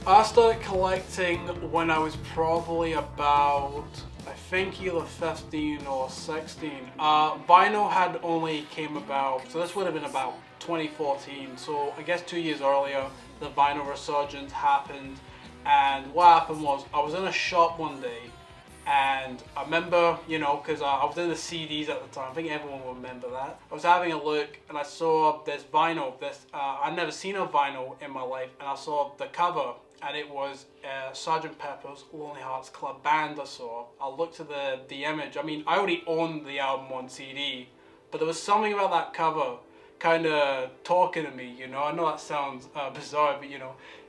I started collecting when I was probably about, I think either 15 or 16. Vinyl had only came about, so this would have been about 2014. So I guess 2 years earlier, the vinyl resurgence happened. And what happened was, I was in a shop one day, and I remember, because I was in the CDs at the time. I think everyone will remember that. I was having a look, and I saw this vinyl. I'd never seen a vinyl in my life, and I saw the cover, and it was Sgt. Pepper's Lonely Hearts Club Band. I looked at the image. I mean, I already owned the album on CD, but there was something about that cover kind of talking to me. I know that sounds bizarre, but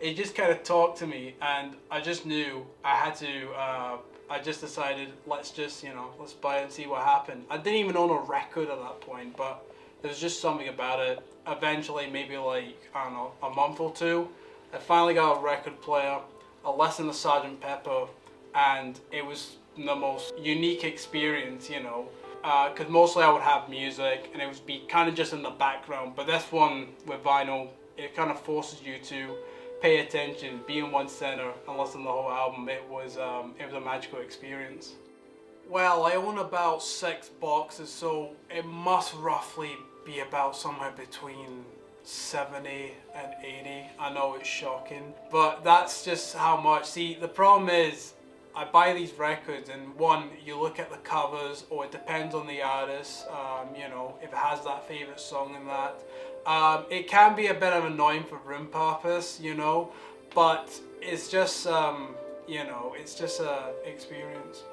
it just kind of talked to me, and I just knew I had to. I just decided, let's buy it and see what happened. I didn't even own a record at that point, but there was just something about it. Eventually, maybe like, I don't know, a month or two, I finally got a record player. I listened to Sgt. Pepper, and it was the most unique experience, because mostly I would have music, and it would be kind of just in the background. But this one with vinyl, it kind of forces you to pay attention, be in one center, and listen to the whole album. It was a magical experience. Well, I own about 6 boxes, so it must roughly be about somewhere between 70 and 80. I know it's shocking, but that's just how much. See, the problem is, I buy these records, and one, you look at the covers, or it depends on the artist, if it has that favorite song in that. It can be a bit of annoying for room purpose, but it's just, it's just a experience.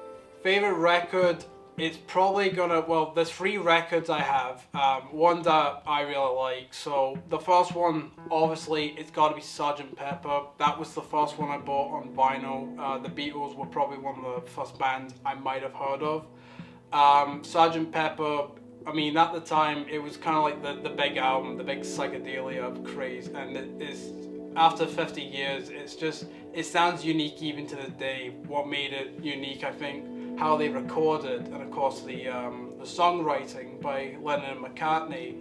Favorite record, it's probably well, there's 3 records I have, one that I really like. So the first one, obviously, it's got to be Sgt. Pepper. That was the first one I bought on vinyl. The Beatles were probably one of the first bands I might have heard of. Sgt. Pepper, I mean, at the time, it was kind of like the big album, the big psychedelia craze, and it is, after 50 years, it sounds unique even to the day. What made it unique, I think, how they recorded, and of course the songwriting by Lennon and McCartney,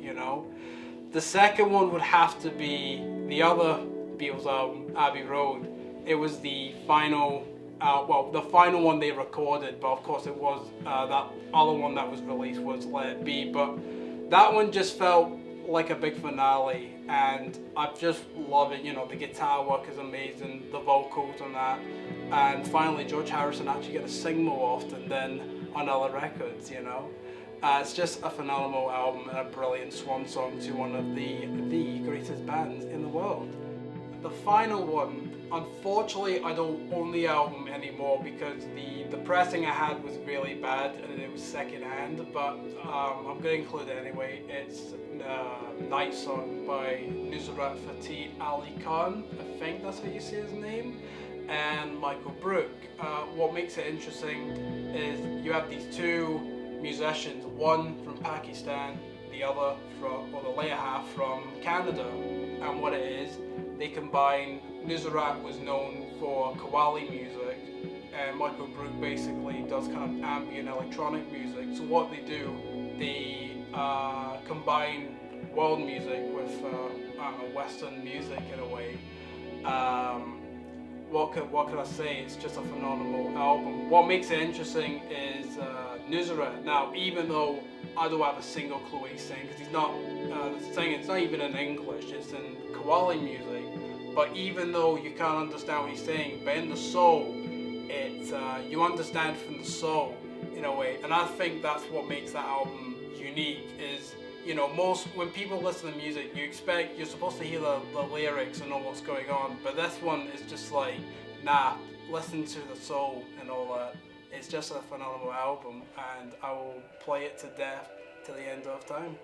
The second one would have to be the other Beatles album, Abbey Road. It was the final, the final one they recorded, but of course it was, that other one that was released was Let It Be, but that one just felt like a big finale, and I just love it. The guitar work is amazing, the vocals on that, and finally George Harrison actually get to sing more often than on other records. It's just a phenomenal album and a brilliant swan song to one of the greatest bands in the world. The final one, unfortunately, I don't own the album anymore because the pressing I had was really bad and it was secondhand, but I'm going to include it anyway. It's Night Song by Nusrat Fateh Ali Khan, I think that's how you say his name, and Michael Brook. What makes it interesting is you have these 2 musicians, one from Pakistan, the other the later half from Canada, and what it is, they combine. Nusrat was known for Qawwali music, and Michael Brook basically does kind of ambient electronic music. So what they do, they combine world music with Western music in a way. What can I say? It's just a phenomenal album. What makes it interesting is Nusrat. Now, even though I don't have a single clue what he's saying, because he's not saying, it's not even in English, it's in Qawwali music. But even though you can't understand what he's saying, but in the soul, you understand from the soul in a way. And I think that's what makes that album unique. Is most when people listen to music, you're supposed to hear the lyrics and know what's going on. But this one is just like, nah, listen to the soul and all that. It's just a phenomenal album, and I will play it to death to the end of time.